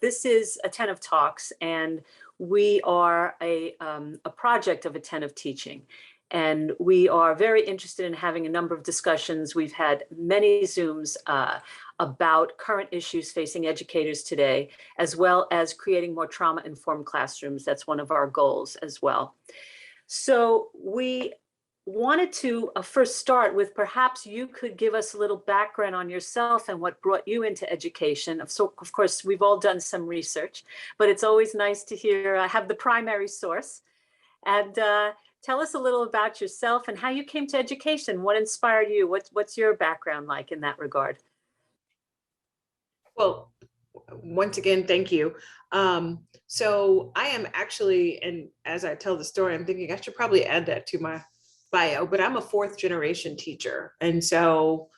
This is Attentive Talks, and we are a project of Attentive Teaching. And we are very interested in having a number of discussions. We've had many Zooms about current issues facing educators today, as well as creating more trauma-informed classrooms. That's one of our goals as well. So we wanted to first start with perhaps you could give us a little background on yourself and what brought you into education. So, of course, we've all done some research, but it's always nice to hear, have the primary source. And tell us a little about yourself and how you came to education. What inspired you? What's your background like in that regard? Well, once again, thank you. So I am actually, and as I tell the story, I'm thinking I should probably add that to my bio, but I'm a fourth generation teacher. And so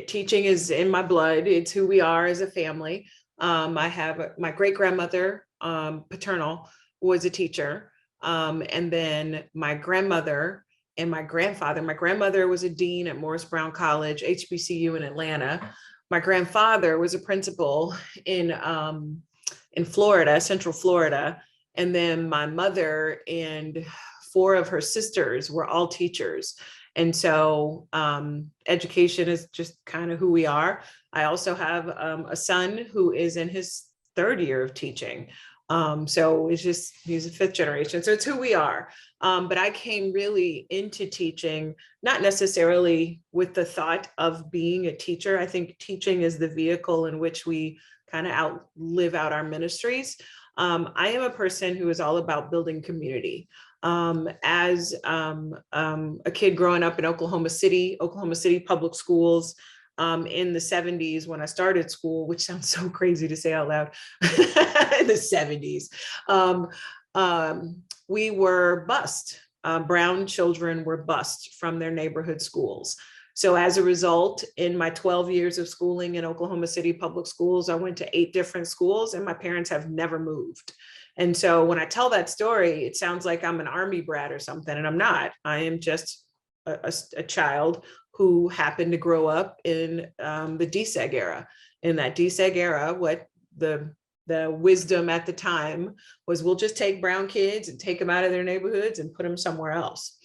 teaching is in my blood. It's who we are as a family. I have my great grandmother, paternal, was a teacher. And then my grandmother and my grandfather. My grandmother was a dean at Morris Brown College, HBCU in Atlanta. My grandfather was a principal in Florida, Central Florida. And then my mother and 4 of her sisters were all teachers. And so education is just kind of who we are. I also have a son who is in his 3rd year of teaching. So it's just, he's a 5th generation. So it's who we are. But I came really into teaching, not necessarily with the thought of being a teacher. I think teaching is the vehicle in which we kind of live out our ministries. I am a person who is all about building community. As a kid growing up in Oklahoma City public schools, in the 70s when I started school, which sounds so crazy to say out loud, in the 70s, we were bused. Brown children were bused from their neighborhood schools. So as a result, in my 12 years of schooling in Oklahoma City public schools, I went to 8 different schools and my parents have never moved. And so when I tell that story, it sounds like I'm an army brat or something, and I'm not. I am just a child who happened to grow up in the DSEG era. In that DSEG era, what the wisdom at the time was, we'll just take brown kids and take them out of their neighborhoods and put them somewhere else.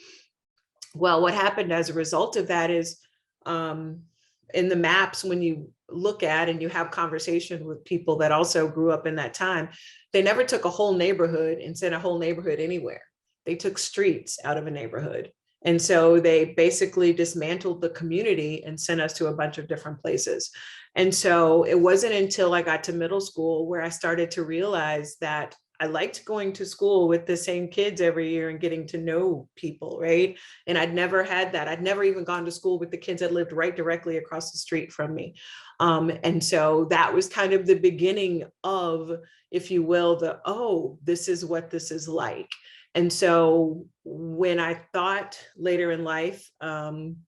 Well, what happened as a result of that is in the maps, when you look at and you have conversations with people that also grew up in that time, they never took a whole neighborhood and sent a whole neighborhood anywhere. They took streets out of a neighborhood. And so they basically dismantled the community and sent us to a bunch of different places. And so it wasn't until I got to middle school where I started to realize that I liked going to school with the same kids every year and getting to know people, right? And I'd never had that. I'd never even gone to school with the kids that lived right directly across the street from me. And so that was kind of the beginning of, if you will, this is what this is like. And so when I thought later in life, kind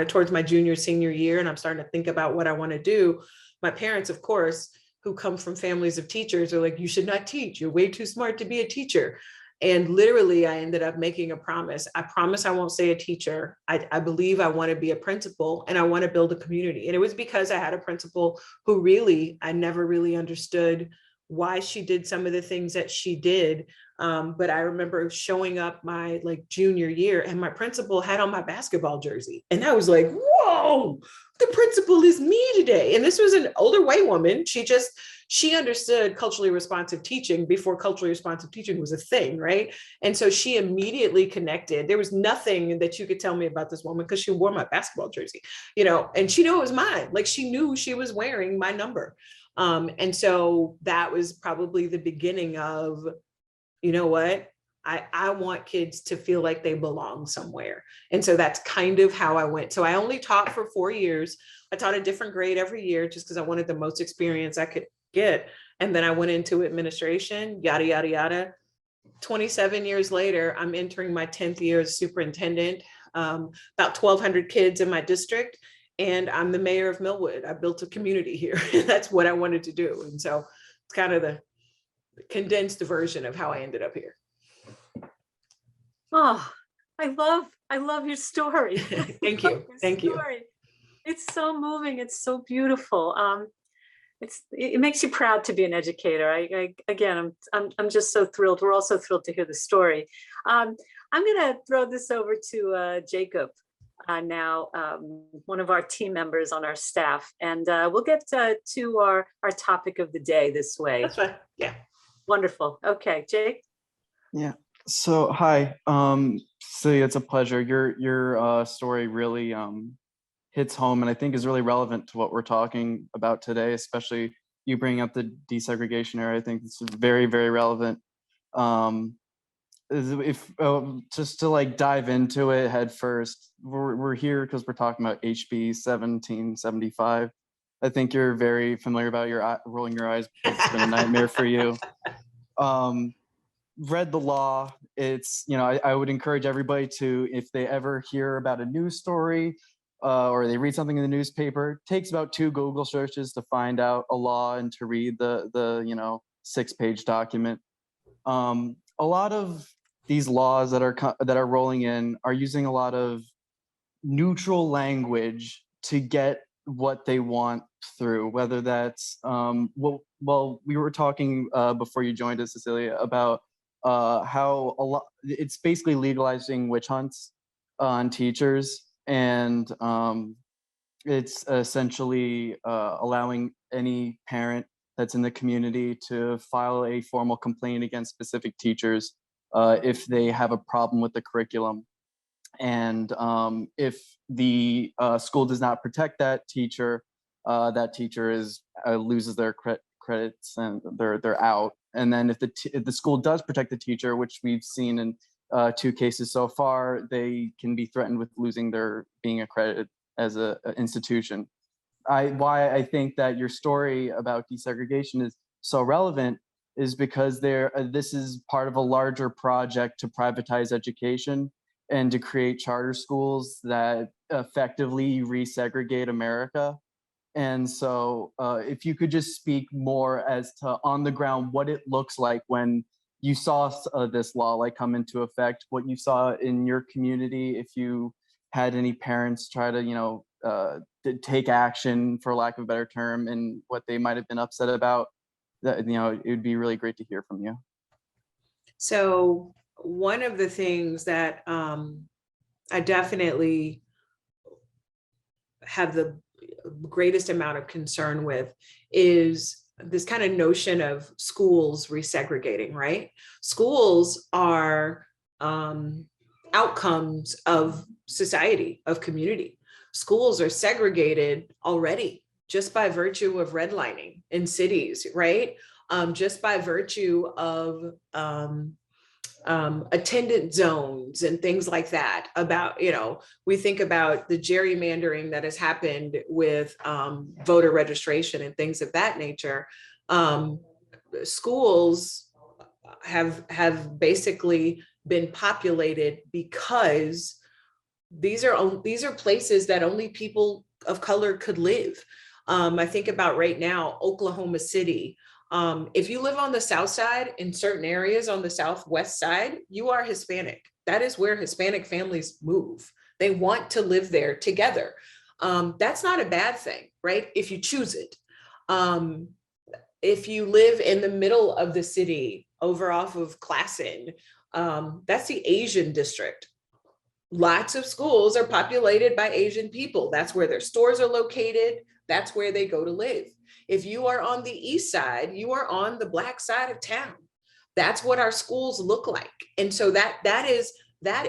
of towards my junior, senior year, and I'm starting to think about what I want to do, my parents, of course, who come from families of teachers, are like, you should not teach. You're way too smart to be a teacher. And literally, I ended up making a promise. I promise I won't say a teacher. I believe I want to be a principal and I want to build a community. And it was because I had a principal who really, I never really understood why she did some of the things that she did. But I remember showing up my junior year and my principal had on my basketball jersey. And I was like, whoa, the principal is me today. And this was an older white woman. She understood culturally responsive teaching before culturally responsive teaching was a thing, right? And so she immediately connected. There was nothing that you could tell me about this woman because she wore my basketball jersey, and she knew it was mine. Like, she knew she was wearing my number. And so that was probably the beginning of, you know what? I want kids to feel like they belong somewhere. And so that's kind of how I went. So I only taught for 4 years. I taught a different grade every year just because I wanted the most experience I could get. And then I went into administration, yada, yada, yada. 27 years later, I'm entering my 10th year as superintendent, about 1,200 kids in my district. And I'm the mayor of Millwood. I built a community here. That's what I wanted to do. And so it's kind of the condensed version of how I ended up here. Oh, I love your story. Thank you. Thank you. It's so moving. It's so beautiful. it makes you proud to be an educator. Again, I'm just so thrilled. We're also thrilled to hear the story. I'm going to throw this over to Jacob now, one of our team members on our staff, and we'll get to our topic of the day this way. That's fine. Yeah. Wonderful. Okay, Jake. Yeah. So hi, Celia, it's a pleasure. Your story really hits home, and I think is really relevant to what we're talking about today, especially you bringing up the desegregation area. I think it's very, very relevant. If just to like dive into it head first, we're here because we're talking about HB 1775. I think you're very familiar about rolling your eyes because it's been a nightmare for you. Read the law. It's, I would encourage everybody to, if they ever hear about a news story or they read something in the newspaper, it takes about 2 Google searches to find out a law and to read the 6-page document. A lot of these laws that are rolling in are using a lot of neutral language to get what they want through, whether that's well, we were talking before you joined us, Cecilia, about how it's basically legalizing witch hunts on teachers, and it's essentially allowing any parent that's in the community to file a formal complaint against specific teachers if they have a problem with the curriculum. And if the school does not protect that teacher is loses their credits and they're out. And then if the school does protect the teacher, which we've seen in 2 cases so far, they can be threatened with losing their being accredited as an institution. Why I think that your story about desegregation is so relevant is because this is part of a larger project to privatize education and to create charter schools that effectively resegregate America. And so if you could just speak more as to on the ground what it looks like when you saw this law like come into effect, what you saw in your community, if you had any parents try to take action, for lack of a better term, and what they might have been upset about, that it would be really great to hear from you. So one of the things that I definitely have the greatest amount of concern with is this kind of notion of schools resegregating, right? Schools are outcomes of society, of community. Schools are segregated already just by virtue of redlining in cities, right? Just by virtue of attendance zones and things like that. About, we think about the gerrymandering that has happened with voter registration and things of that nature. Schools have basically been populated because these are places that only people of color could live. I think about right now, Oklahoma City. If you live on the South Side, in certain areas on the Southwest side, you are Hispanic. That is where Hispanic families move. They want to live there together. That's not a bad thing, right? If you choose it. If you live in the middle of the city, over off of Classen, that's the Asian district. Lots of schools are populated by Asian people. That's where their stores are located. That's where they go to live. If you are on the east side, you are on the Black side of town. That's what our schools look like. And so that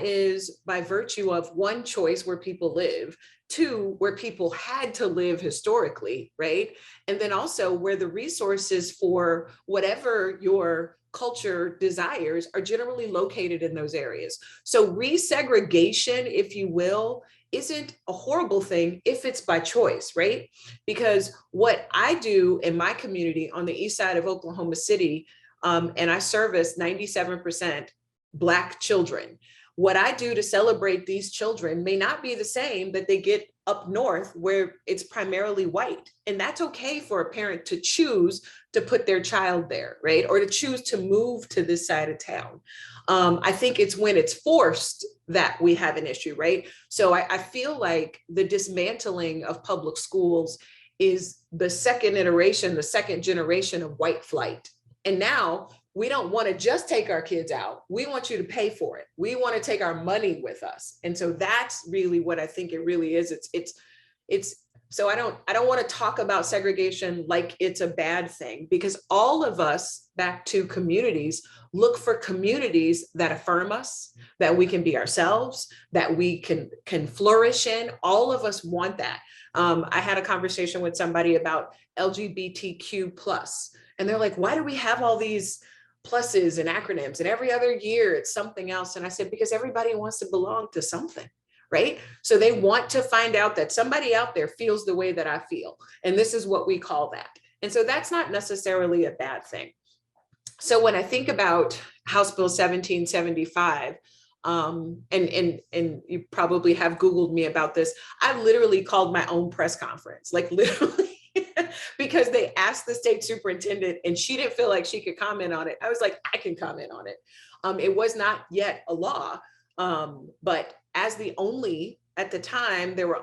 is by virtue of, 1, choice where people live, 2, where people had to live historically, right? And then also where the resources for whatever your culture desires are generally located in those areas. So resegregation, if you will, isn't a horrible thing if it's by choice, right? Because what I do in my community on the east side of Oklahoma City, and I service 97% Black children. What I do to celebrate these children may not be the same that they get up north where it's primarily white. And that's okay for a parent to choose to put their child there, right? Or to choose to move to this side of town. I think it's when it's forced that we have an issue, right? So I feel like the dismantling of public schools is the second iteration, the second generation of white flight. And now we don't want to just take our kids out. We want you to pay for it. We want to take our money with us. And so that's really what I think it really is. It's so I don't want to talk about segregation like it's a bad thing, because all of us, back to communities, look for communities that affirm us, that we can be ourselves, that we can flourish in. All of us want that. I had a conversation with somebody about LGBTQ plus, and they're like, why do we have all these pluses and acronyms, and every other year it's something else? And I said, because everybody wants to belong to something, right? So they want to find out that somebody out there feels the way that I feel. And this is what we call that. And so that's not necessarily a bad thing. So when I think about House Bill 1775, and you probably have Googled me about this, I literally called my own press conference, like literally, because they asked the state superintendent and she didn't feel like she could comment on it. I was like, I can comment on it. It was not yet a law, but as the only, at the time, there was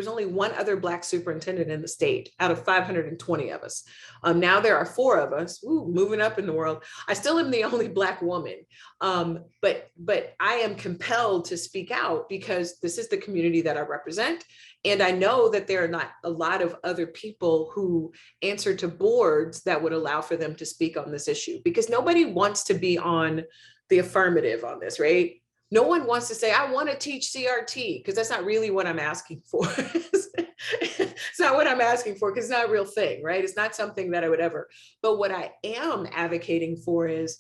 only one other Black superintendent in the state out of 520 of us. Now there are 4 of us, moving up in the world. I still am the only Black woman, but I am compelled to speak out because this is the community that I represent. And I know that there are not a lot of other people who answer to boards that would allow for them to speak on this issue, because nobody wants to be on the affirmative on this, right? No one wants to say, I want to teach CRT, because that's not really what I'm asking for. It's not what I'm asking for, because it's not a real thing, right? It's not something that I would ever. But what I am advocating for is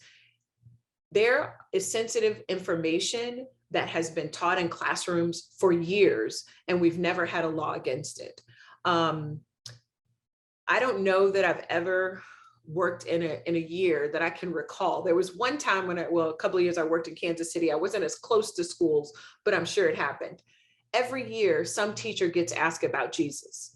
there is sensitive information that has been taught in classrooms for years, and we've never had a law against it. I don't know that I've ever worked in a year that I can recall. There was one time when a couple of years I worked in Kansas City. I wasn't as close to schools, but I'm sure it happened. Every year, some teacher gets asked about Jesus.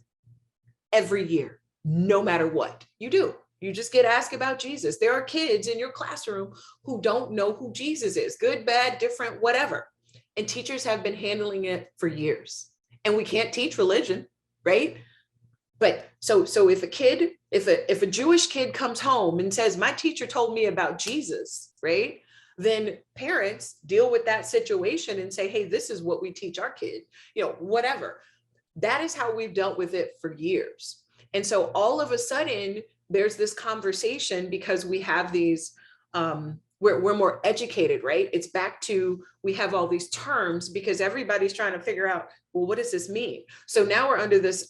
Every year, no matter what you do, you just get asked about Jesus. There are kids in your classroom who don't know who Jesus is, good, bad, different, whatever. And teachers have been handling it for years. And we can't teach religion, right? But so if a Jewish kid comes home and says, my teacher told me about Jesus, right? Then parents deal with that situation and say, hey, this is what we teach our kid, whatever. That is how we've dealt with it for years. And so all of a sudden, there's this conversation because we have these, we're more educated, right? It's back to, we have all these terms because everybody's trying to figure out, well, what does this mean? So now we're under this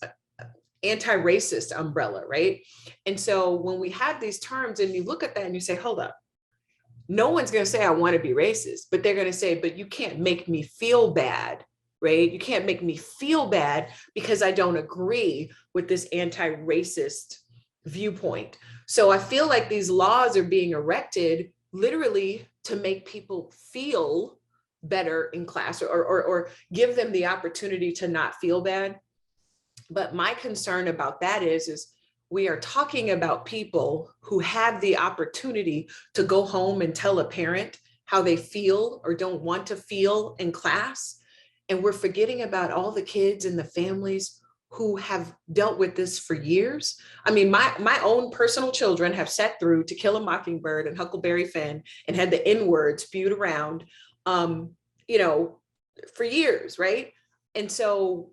anti-racist umbrella, right? And so when we have these terms and you look at that and you say, hold up, no one's going to say I want to be racist, but they're going to say, but you can't make me feel bad, right? You can't make me feel bad because I don't agree with this anti-racist viewpoint. So I feel like these laws are being erected literally to make people feel better in class or give them the opportunity to not feel bad. But my concern about that is we are talking about people who have the opportunity to go home and tell a parent how they feel or don't want to feel in class. And we're forgetting about all the kids and the families who have dealt with this for years. I mean, my own personal children have sat through To Kill a Mockingbird and Huckleberry Finn and had the N-word spewed around, for years, right? And so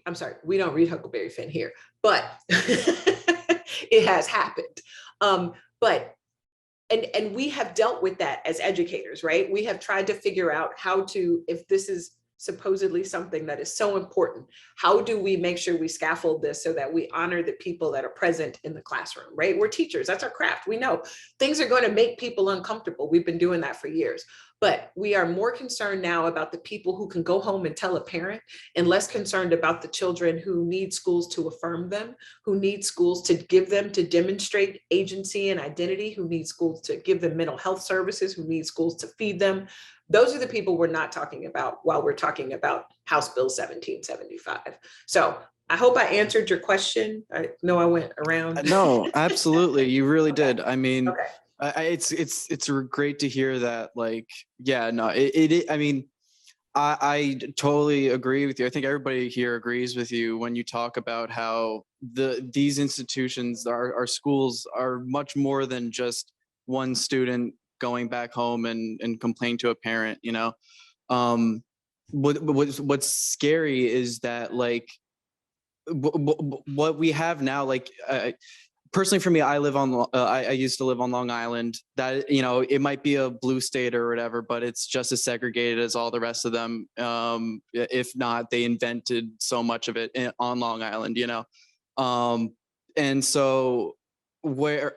I'm sorry, we don't read Huckleberry Finn here, but it has happened. But we have dealt with that as educators, right? We have tried to figure out how to, if this is supposedly something that is so important, how do we make sure we scaffold this so that we honor the people that are present in the classroom, right? We're teachers, that's our craft. We know things are going to make people uncomfortable. We've been doing that for years, but we are more concerned now about the people who can go home and tell a parent and less concerned about the children who need schools to affirm them, who need schools to give them to demonstrate agency and identity, who need schools to give them mental health services, who need schools to feed them. Those are the people we're not talking about while we're talking about House Bill 1775. So I hope I answered your question. I know I went around. No, absolutely. You really did. I mean, Okay. it's great to hear that. Like, yeah, no, I mean, I totally agree with you. I think everybody here agrees with you when you talk about how these institutions, our schools, are much more than just one student going back home and complain to a parent. You know, what's scary is that like what we have now, like. Personally, for me, I live on. I used to live on Long Island. That, you know, it might be a blue state or whatever, but it's just as segregated as all the rest of them. If not, they invented so much of it on Long Island. You know, and so where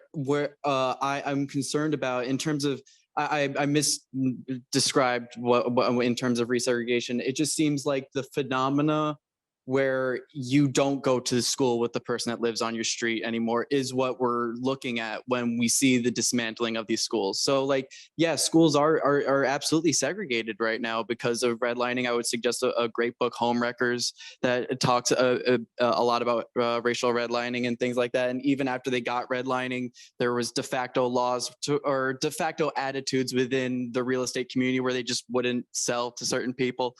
I'm concerned about in terms of I misdescribed what in terms of resegregation. It just seems like the phenomena where you don't go to school with the person that lives on your street anymore is what we're looking at when we see the dismantling of these schools. So like, yeah, schools are absolutely segregated right now because of redlining. I would suggest a great book, Home Wreckers, that talks a lot about racial redlining and things like that. And even after they got redlining, there was de facto laws or de facto attitudes within the real estate community where they just wouldn't sell to certain people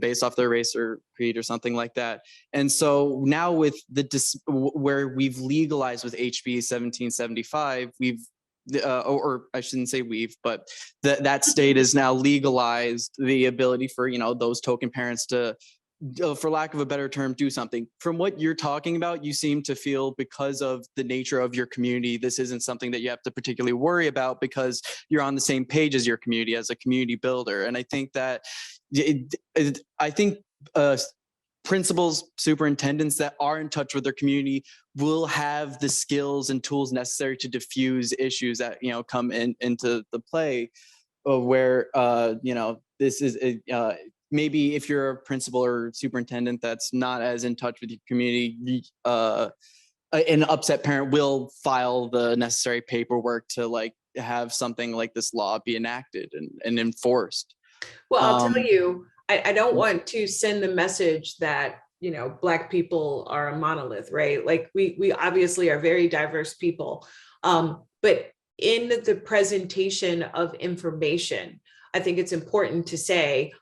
based off their race or creed or something like that. And so now with where we've legalized with HB 1775, we've or I shouldn't say we've, but that state has now legalized the ability for, you know, those token parents to, for lack of a better term, do something. From what you're talking about, you seem to feel because of the nature of your community, this isn't something that you have to particularly worry about because you're on the same page as your community as a community builder. And I think that principals, superintendents that are in touch with their community will have the skills and tools necessary to diffuse issues that, you know, come into the play where, you know, this is maybe if you're a principal or superintendent that's not as in touch with your community, an upset parent will file the necessary paperwork to like have something like this law be enacted and enforced. Well, I'll tell you, I don't want to send the message that, you know, Black people are a monolith, right? Like we obviously are very diverse people. But in the presentation of information, I think it's important to say,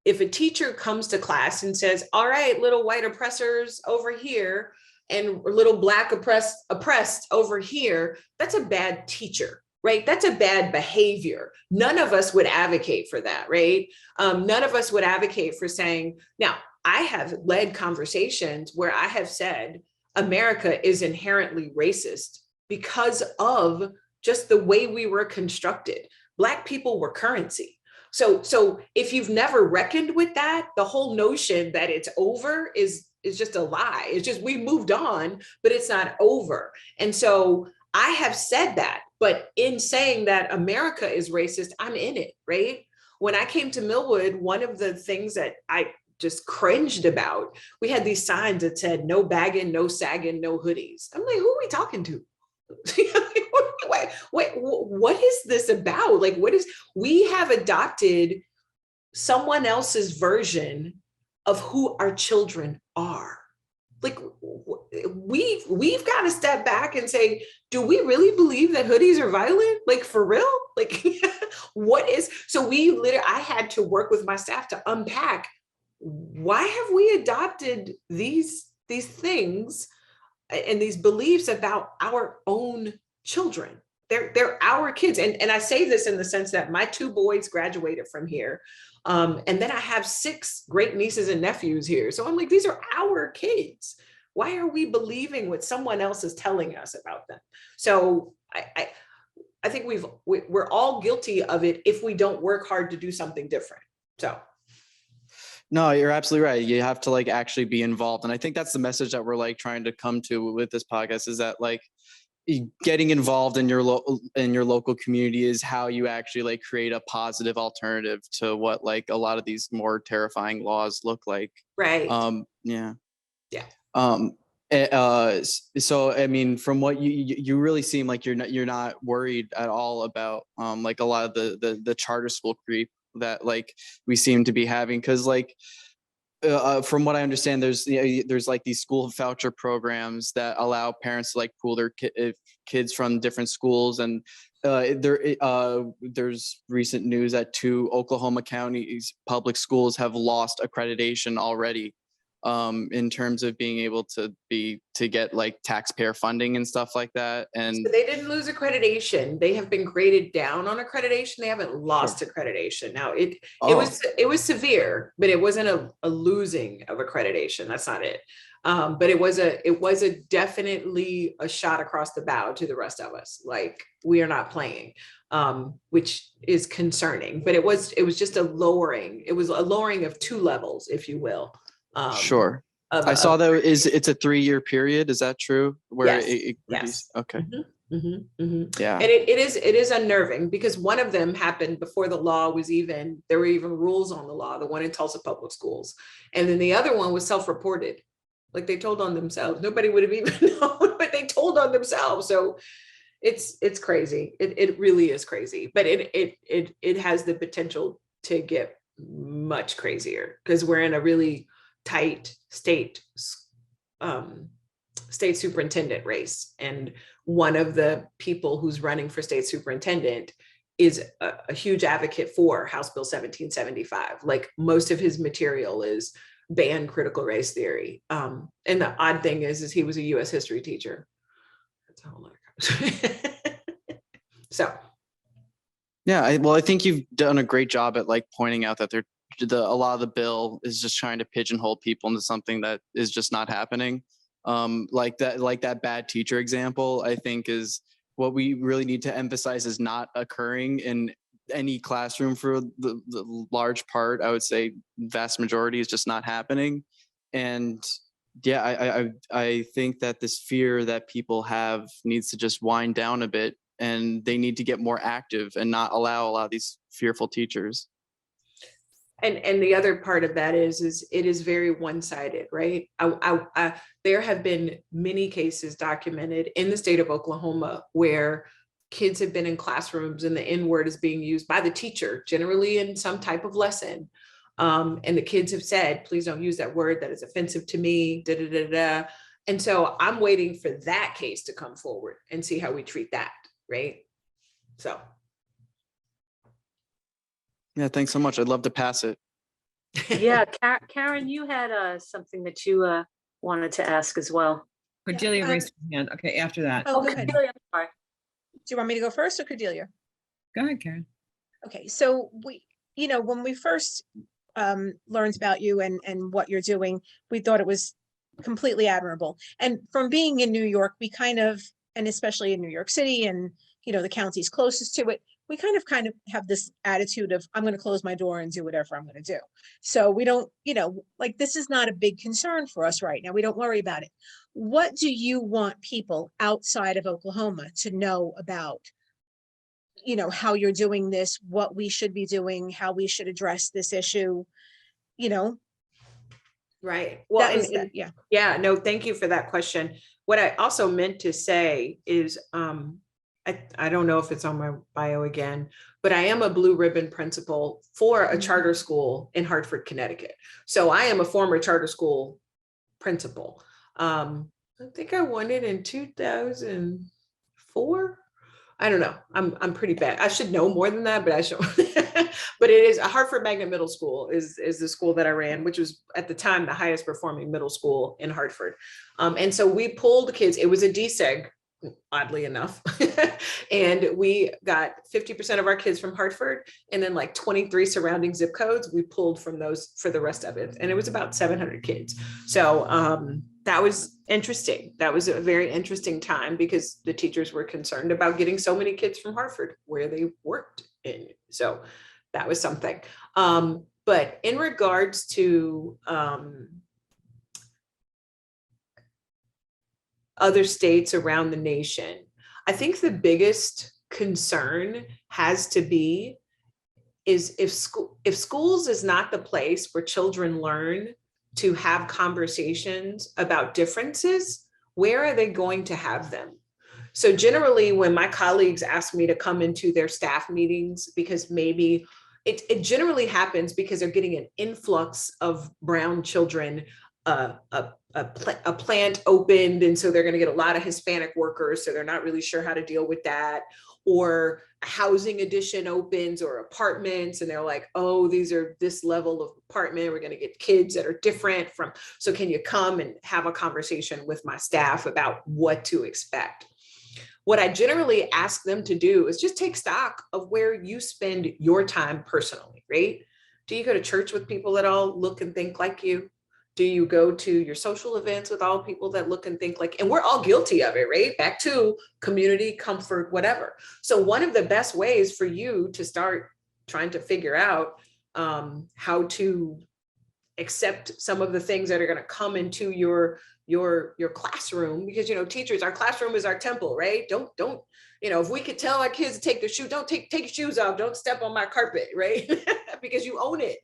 if a teacher comes to class and says, all right, little white oppressors over here and little Black oppressed over here, that's a bad teacher. Right? That's a bad behavior. None of us would advocate for that, right? None of us would advocate for saying, now, I have led conversations where I have said America is inherently racist because of just the way we were constructed. Black people were currency. So if you've never reckoned with that, the whole notion that it's over is just a lie. It's just we moved on, but it's not over. And so I have said that, but in saying that America is racist, I'm in it, right? When I came to Millwood, one of the things that I just cringed about, we had these signs that said, no bagging, no sagging, no hoodies. I'm like, who are we talking to? Wait, what is this about? Like, we have adopted someone else's version of who our children are. Like we've got to step back and say, do we really believe that hoodies are violent? Like for real? Like what is, so I had to work with my staff to unpack, why have we adopted these things and these beliefs about our own children? They're our kids. And I say this in the sense that my 2 boys graduated from here. And then I have 6 great nieces and nephews here. So I'm like, these are our kids. Why are we believing what someone else is telling us about them? So I think we're all guilty of it if we don't work hard to do something different. So. No, you're absolutely right. You have to like actually be involved. And I think that's the message that we're like trying to come to with this podcast is that like getting involved in your local community is how you actually like create a positive alternative to what like a lot of these more terrifying laws look like. Right. Yeah. Yeah. So I mean, from what you really seem like you're not worried at all about like a lot of the charter school creep that like we seem to be having, because like from what I understand, there's like these school voucher programs that allow parents to like pool their kids from different schools, and There's recent news that 2 Oklahoma counties public schools have lost accreditation already, in terms of being able to get like taxpayer funding and stuff like that. And So they didn't lose accreditation. They have been graded down on accreditation. They haven't lost accreditation. Now it was severe, but it wasn't a losing of accreditation. That's not it. But it was a definitely a shot across the bow to the rest of us. Like, we are not playing, which is concerning. But it was just a lowering. It was a lowering of 2 levels, if you will. Sure. I saw that it's a 3-year period. Is that true? Where yes. Okay. Mm-hmm, mm-hmm, mm-hmm. Yeah. And it is unnerving, because one of them happened before the law was even, there were even rules on the law, the one in Tulsa Public Schools. And then the other one was self-reported. Like, they told on themselves. Nobody would have even known, but they told on themselves. So it's crazy. It really is crazy, but it has the potential to get much crazier, because we're in a really tight state superintendent race. And one of the people who's running for state superintendent is a huge advocate for House Bill 1775. Like, most of his material is ban critical race theory. And the odd thing is he was a US history teacher. That's a whole other So. Yeah, I think you've done a great job at like pointing out that a lot of the bill is just trying to pigeonhole people into something that is just not happening. Like that bad teacher example, I think, is what we really need to emphasize is not occurring in any classroom for the large part. I would say vast majority is just not happening. And yeah, I think that this fear that people have needs to just wind down a bit, and they need to get more active and not allow a lot of these fearful teachers. And the other part of that is it is very one-sided, right? There have been many cases documented in the state of Oklahoma where kids have been in classrooms and the N-word is being used by the teacher, generally in some type of lesson. And the kids have said, please don't use that word, that is offensive to me, da, da, da, da. And so I'm waiting for that case to come forward and see how we treat that, right? So. Yeah, thanks so much. I'd love to pass it. Yeah, Karen, you had something that you wanted to ask as well. Cordelia raised her hand. Okay, after that. Oh, go ahead. Do Cordelia, I'm sorry. you want me to go first or Cordelia? Go ahead, Karen. Okay, so when we first learned about you and what you're doing, we thought it was completely admirable. And from being in New York, we kind of, and especially in New York City and, the counties closest to it, we kind of have this attitude of, I'm going to close my door and do whatever I'm going to do. So we don't, like, this is not a big concern for us right now. We don't worry about it. What do you want people outside of Oklahoma to know about, how you're doing this, what we should be doing, how we should address this issue, Right. Well, yeah. No, thank you for that question. What I also meant to say is, I don't know if it's on my bio again, but I am a blue ribbon principal for a charter school in Hartford, Connecticut. So I am a former charter school principal. I think I won it in 2004. I don't know. I'm pretty bad. I should know more than that, but I should. But it is a Hartford Magnet Middle School is the school that I ran, which was at the time the highest performing middle school in Hartford. And so we pulled kids. It was a DSEG, oddly enough. And we got 50% of our kids from Hartford, and then like 23 surrounding zip codes we pulled from those for the rest of it. And it was about 700 kids. So that was interesting. That was a very interesting time because the teachers were concerned about getting so many kids from Hartford where they worked in. So that was something. But in regards to other states around the nation, I think the biggest concern has to be is if schools is not the place where children learn to have conversations about differences, where are they going to have them? So generally when my colleagues ask me to come into their staff meetings, because maybe it generally happens because they're getting an influx of brown children a plant opened, and so they're going to get a lot of Hispanic workers, so they're not really sure how to deal with that. Or a housing addition opens, or apartments, and they're like, oh, these are this level of apartment, we're going to get kids that are different from, so can you come and have a conversation with my staff about what to expect? What I generally ask them to do is just take stock of where you spend your time personally, right? Do you go to church with people that all look and think like you? Do you go to your social events with all people that look and think like, and we're all guilty of it, right? Back to community, comfort, whatever. So one of the best ways for you to start trying to figure out how to accept some of the things that are going to come into your classroom, because, you know, teachers, our classroom is our temple, right? Don't, you know, if we could tell our kids to take their shoe, don't take your shoes off, don't step on my carpet, right? Because you own it,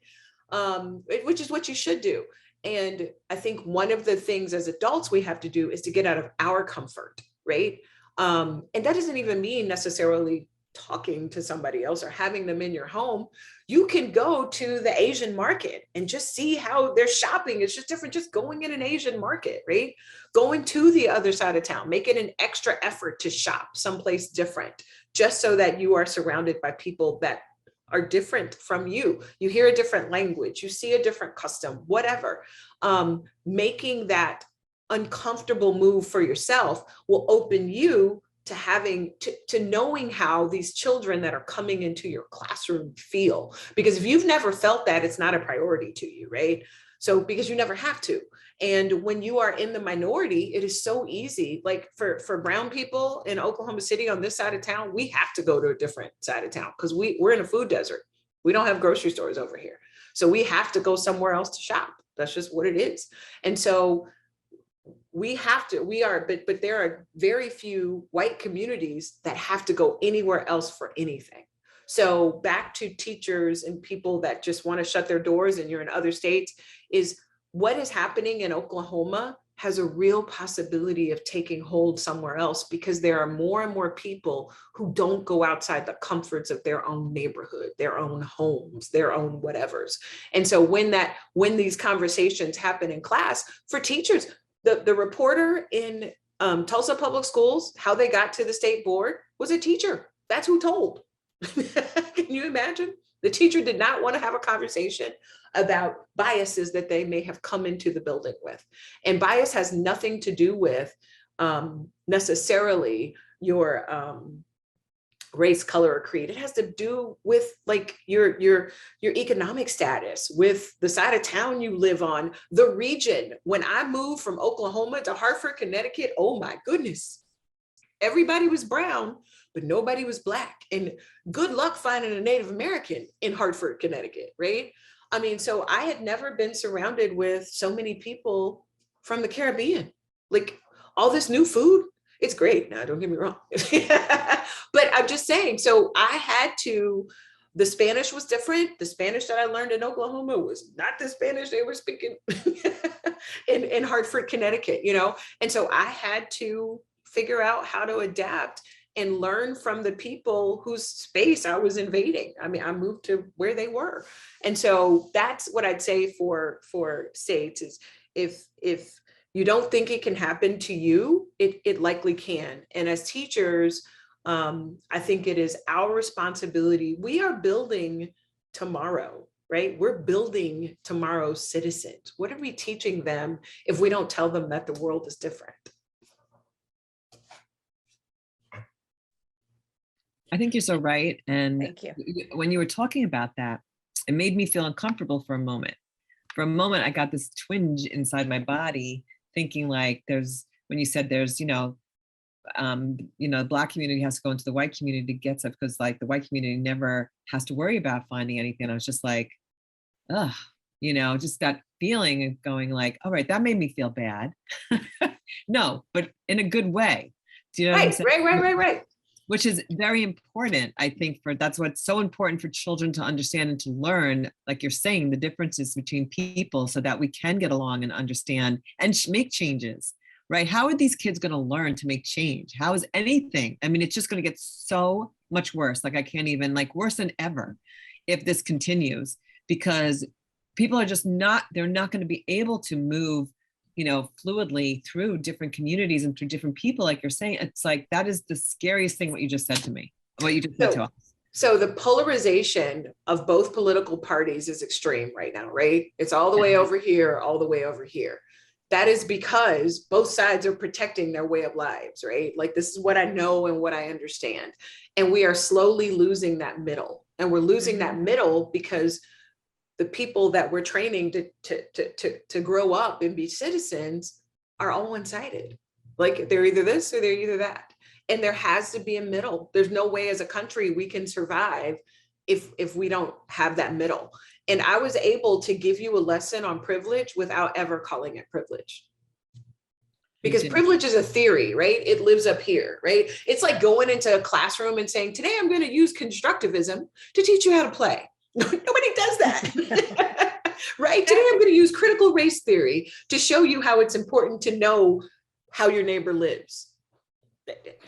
which is what you should do. And I think one of the things as adults we have to do is to get out of our comfort, right? And that doesn't even mean necessarily talking to somebody else or having them in your home. You can go to the Asian market and just see how they're shopping. It's just different, just going in an Asian market, right? Going to the other side of town, making an extra effort to shop someplace different, just so that you are surrounded by people that are different from you. You hear a different language, you see a different custom, whatever. Making that uncomfortable move for yourself will open you to having to knowing how these children that are coming into your classroom feel. Because if you've never felt that, it's not a priority to you, right? So because you never have to. And when you are in the minority, it is so easy. Like for brown people in Oklahoma City on this side of town, we have to go to a different side of town because we're in a food desert. We don't have grocery stores over here. So we have to go somewhere else to shop. That's just what it is. And so but there are very few white communities that have to go anywhere else for anything. So back to teachers and people that just want to shut their doors and you're in other states, is what is happening in Oklahoma has a real possibility of taking hold somewhere else, because there are more and more people who don't go outside the comforts of their own neighborhood, their own homes, their own whatevers. And so when these conversations happen in class for teachers, the reporter in Tulsa Public Schools, how they got to the state board was a teacher. That's who told. Can you imagine? The teacher did not want to have a conversation about biases that they may have come into the building with. And bias has nothing to do with necessarily your race, color, or creed. It has to do with like your economic status, with the side of town you live on, the region. When I moved from Oklahoma to Hartford, Connecticut, oh my goodness, everybody was brown, but nobody was Black. And good luck finding a Native American in Hartford, Connecticut, right? I mean, so I had never been surrounded with so many people from the Caribbean. Like all this new food, it's great. Now, don't get me wrong. But I'm just saying, so I had to, the Spanish was different. The Spanish that I learned in Oklahoma was not the Spanish they were speaking in Hartford, Connecticut, you know? And so I had to figure out how to adapt and learn from the people whose space I was invading. I mean, I moved to where they were. And so that's what I'd say for states is if you don't think it can happen to you, it likely can. And as teachers, I think it is our responsibility. We are building tomorrow, right? We're building tomorrow's citizens. What are we teaching them if we don't tell them that the world is different? I think you're so right. And Thank you. when you were talking about that, it made me feel uncomfortable for a moment. For a moment, I got this twinge inside my body, thinking like when you said there's, the Black community has to go into the white community to get stuff, because like the white community never has to worry about finding anything. I was just like, ugh, just that feeling of going like, all right, that made me feel bad. No, but in a good way. Do you know what I'm saying? Right. Which is very important, I think, that's what's so important for children to understand and to learn, like you're saying, the differences between people so that we can get along and understand and make changes, right? How are these kids going to learn to make change? How is anything? I mean, it's just going to get so much worse. Like I can't even, like worse than ever if this continues, because people are just they're not going to be able to move, fluidly through different communities and through different people, like you're saying. It's like, that is the scariest thing, what you just said to me, what you just said to us. So the polarization of both political parties is extreme right now, right? It's all the way over here, all the way over here. That is because both sides are protecting their way of lives, right? Like, this is what I know and what I understand. And we are slowly losing that middle. And we're losing that middle because the people that we're training to grow up and be citizens are all one-sided. Like, they're either this or they're either that. And there has to be a middle. There's no way as a country we can survive if we don't have that middle. And I was able to give you a lesson on privilege without ever calling it privilege. Because privilege is a theory, right? It lives up here, right? It's like going into a classroom and saying, today I'm going to use constructivism to teach you how to play. Nobody does that, right? Today I'm going to use critical race theory to show you how it's important to know how your neighbor lives.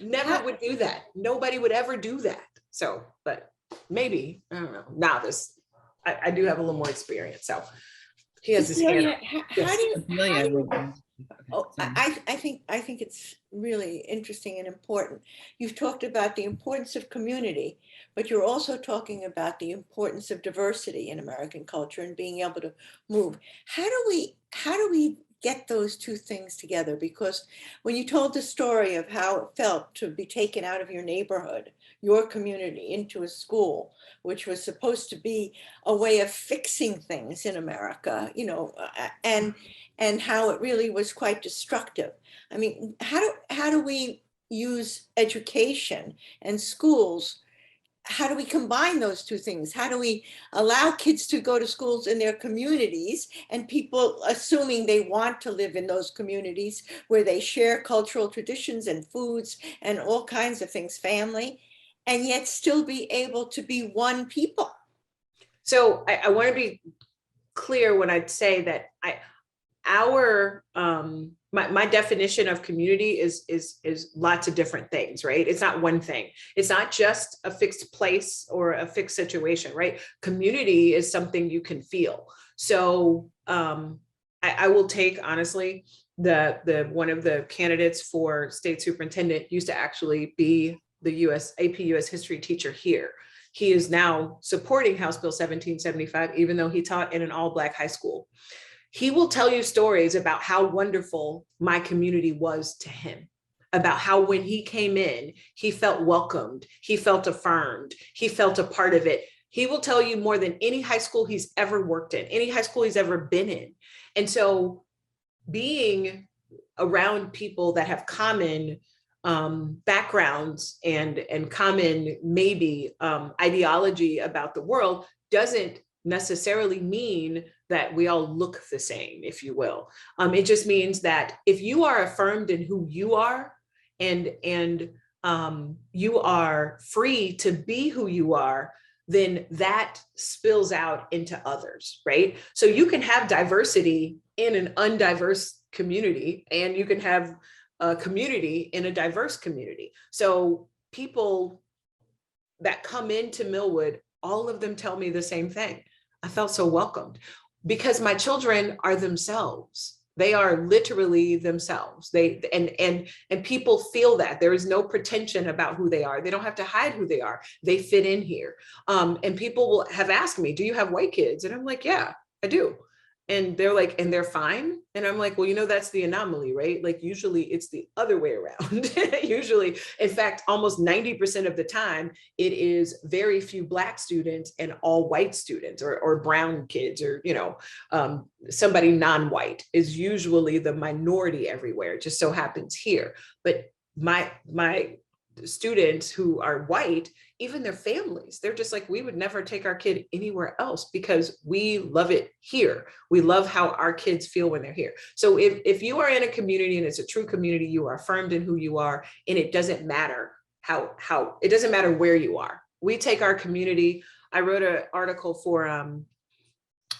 Never would do that. Nobody would ever do that. So, but maybe, I don't know, novice. I do have a little more experience. So he has his hand up. How do you, Oh, I think it's really interesting and important. You've talked about the importance of community, but you're also talking about the importance of diversity in American culture and being able to move. How do we get those two things together? Because when you told the story of how it felt to be taken out of your neighborhood, your community, into a school, which was supposed to be a way of fixing things in America, and how it really was quite destructive. I mean, how do we use education and schools? How do we combine those two things? How do we allow kids to go to schools in their communities, and people assuming they want to live in those communities where they share cultural traditions and foods and all kinds of things, family, and yet still be able to be one people? So I want to be clear when I say that my definition of community is lots of different things, right? It's not one thing. It's not just a fixed place or a fixed situation, right? Community is something you can feel. So I will take, honestly, the one of the candidates for state superintendent used to actually be the AP US history teacher here. He is now supporting House Bill 1775, even though he taught in an all-Black high school. He will tell you stories about how wonderful my community was to him, about how when he came in, he felt welcomed, he felt affirmed, he felt a part of it. He will tell you more than any high school he's ever worked in, any high school he's ever been in. And so being around people that have common backgrounds and common maybe ideology about the world doesn't necessarily mean that we all look the same, if you will. It just means that if you are affirmed in who you are and you are free to be who you are, then that spills out into others, right? So you can have diversity in an undiverse community, and you can have a community in a diverse community. So people that come into Millwood, all of them tell me the same thing. I felt so welcomed because my children are themselves. They are literally themselves. And people feel that there is no pretension about who they are. They don't have to hide who they are. They fit in here. And people will have asked me, do you have white kids? And I'm like, yeah, I do. And they're like, and they're fine. And I'm like, well, that's the anomaly, right? Like usually it's the other way around. Usually, in fact, almost 90% of the time, it is very few Black students and all white students or brown kids or, somebody non-white is usually the minority everywhere. It just so happens here. But my students who are white, even their families, they're just like, we would never take our kid anywhere else because we love it here. We love how our kids feel when they're here. So if you are in a community and it's a true community, you are affirmed in who you are, and it doesn't matter it doesn't matter where you are. We take our community. I wrote an article for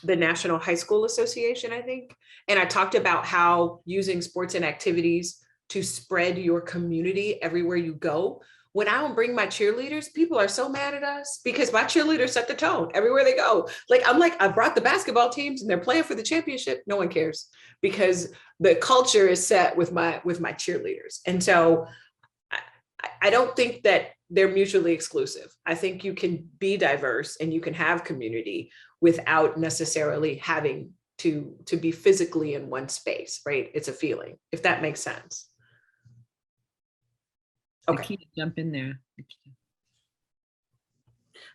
the National High School Association, I think, and I talked about how using sports and activities to spread your community everywhere you go. when I don't bring my cheerleaders, people are so mad at us because my cheerleaders set the tone everywhere they go. Like, I'm like, I brought the basketball teams and they're playing for the championship. No one cares because the culture is set with my cheerleaders. And so I don't think that they're mutually exclusive. I think you can be diverse and you can have community without necessarily having to be physically in one space, right? It's a feeling, if that makes sense. Okay. Keep jump in there.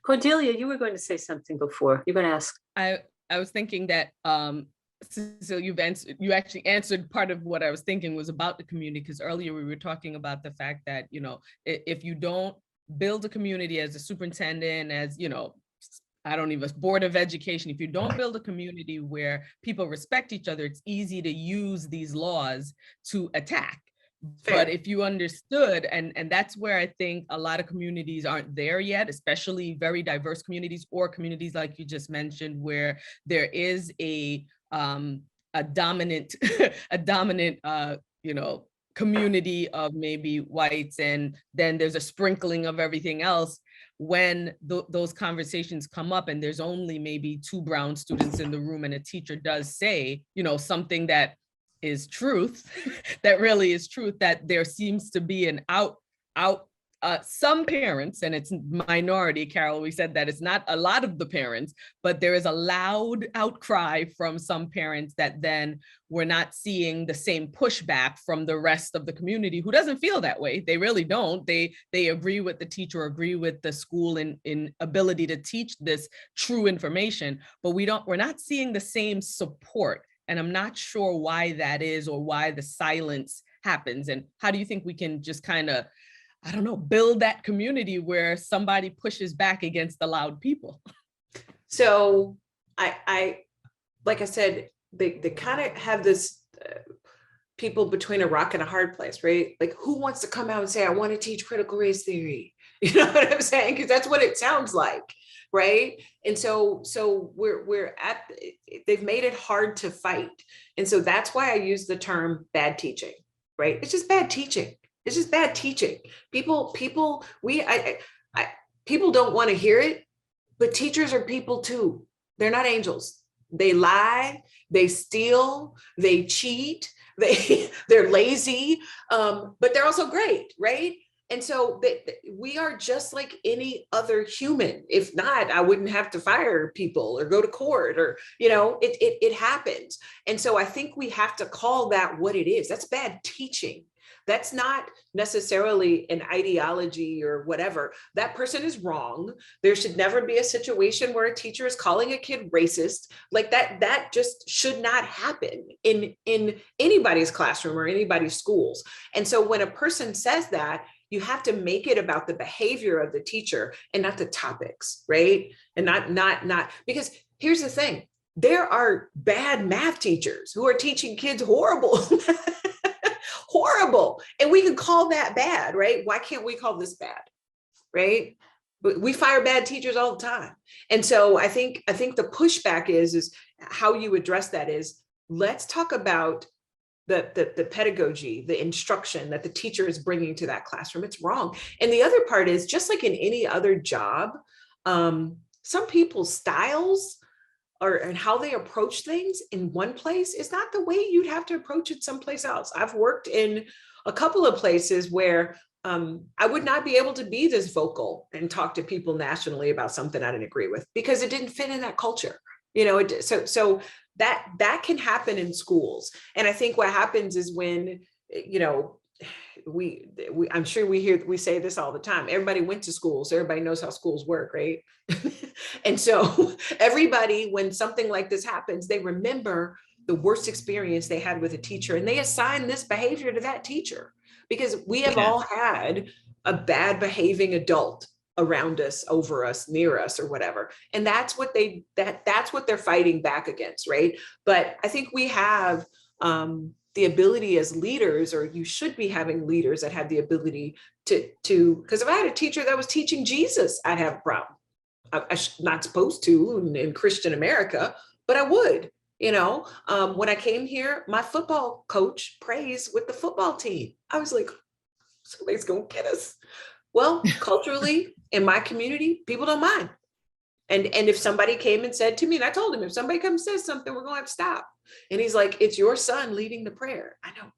Cordelia, you were going to say something before. You're going to ask. I was thinking that Cecilia, you actually answered part of what I was thinking was about the community, because earlier we were talking about the fact that, you know, if you don't build a community as a superintendent, as, you know, Board of Education, if you don't build a community where people respect each other, it's easy to use these laws to attack. Fair. But if you understood, and that's where I think a lot of communities aren't there yet, especially very diverse communities or communities like you just mentioned, where there is a dominant you know, community of maybe whites, and then there's a sprinkling of everything else. When those conversations come up and there's only maybe 2 brown students in the room and a teacher does say, you know, something that is truth, that really is truth, that there seems to be an some parents, and it's minority, Carol, we said that it's not a lot of the parents, but there is a loud outcry from some parents that then we're not seeing the same pushback from the rest of the community who doesn't feel that way. They really don't. They agree with the teacher, agree with the school in ability to teach this true information, but we're not seeing the same support. And I'm not sure why that is, or why the silence happens. And how do you think we can just kind of, I don't know, build that community where somebody pushes back against the loud people? So I like I said, they kind of have this people between a rock and a hard place, right? Like, who wants to come out and say, I want to teach critical race theory? You know what I'm saying? Because that's what it sounds like. Right. And so they've made it hard to fight. And so that's why I use the term bad teaching, right? It's just bad teaching. It's just bad teaching. People don't want to hear it, but teachers are people too. They're not angels. They lie, they steal, they cheat, they're lazy, but they're also great, right? And so we are just like any other human. If not, I wouldn't have to fire people or go to court, or, you know, it happens. And so I think we have to call that what it is. That's bad teaching. That's not necessarily an ideology or whatever. That person is wrong. There should never be a situation where a teacher is calling a kid racist. Like that just should not happen in anybody's classroom or anybody's schools. And so when a person says that, you have to make it about the behavior of the teacher and not the topics, right? And not because here's the thing, there are bad math teachers who are teaching kids horrible, horrible. And we can call that bad, right? Why can't we call this bad, right? But we fire bad teachers all the time. And so I think the pushback is how you address that is, let's talk about the pedagogy, the instruction that the teacher is bringing to that classroom. It's wrong. And the other part is, just like in any other job, some people's styles and how they approach things in one place is not the way you'd have to approach it someplace else. I've worked in a couple of places where I would not be able to be this vocal and talk to people nationally about something I didn't agree with because it didn't fit in that culture. You know, so that can happen in schools. And I think what happens is when, you know, I'm sure we say this all the time. Everybody went to schools. So everybody knows how schools work, right? And so everybody, when something like this happens, they remember the worst experience they had with a teacher, and they assign this behavior to that teacher, because we have all had a bad behaving adult around us, over us, near us, or whatever. And that's what that's what they're fighting back against, right? But I think we have the ability as leaders, or you should be having leaders that have the ability to, because if I had a teacher that was teaching Jesus, I'd have a problem. I'm not supposed to in Christian America, but I would. You know, when I came here, my football coach prays with the football team. I was like, somebody's gonna get us. Well, culturally, in my community, people don't mind. And if somebody came and said to me, and I told him, if somebody comes and says something, we're going to have to stop. And he's like, it's your son leading the prayer. I know.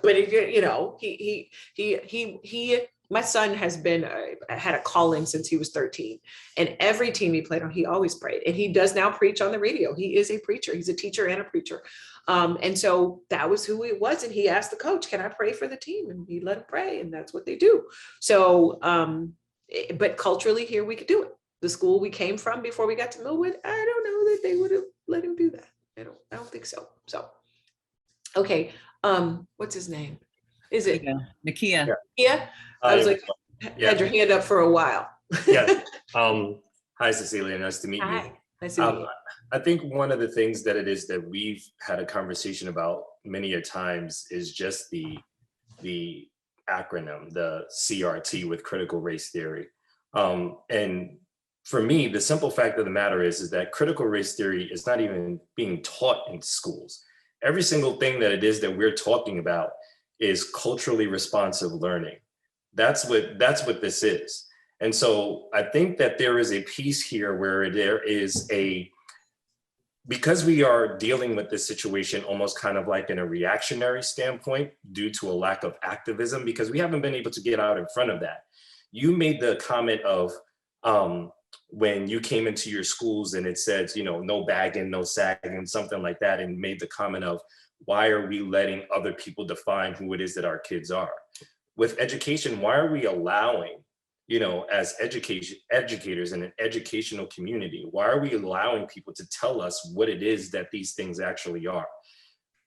But if you know, my son has been had a calling since he was 13, and every team he played on, he always prayed, and he does now preach on the radio. He is a preacher. He's a teacher and a preacher. And so that was who it was. And he asked the coach, can I pray for the team? And he let him pray, and that's what they do. So, but culturally here we could do it. The school we came from before we got to Millwood, I don't know that they would have let him do that. I don't think so. So, okay. What's his name? Is it Nakia? Yeah. I was like, had your hand up for a while. Yeah. Hi, Cecilia. Nice to meet you. Hi. Nice to meet you. I think one of the things that it is that we've had a conversation about many a times is just the acronym, the CRT, with critical race theory. And for me, the simple fact of the matter is that critical race theory is not even being taught in schools. Every single thing that it is that we're talking about is culturally responsive learning. That's what this is. And so I think that there is a piece here where there is because we are dealing with this situation almost kind of like in a reactionary standpoint due to a lack of activism, because we haven't been able to get out in front of that. You made the comment of when you came into your schools and it says, no bagging, no sagging, something like that, and made the comment of, why are we letting other people define who it is that our kids are? With education, why are we allowing, as educators in an educational community, why are we allowing people to tell us what it is that these things actually are?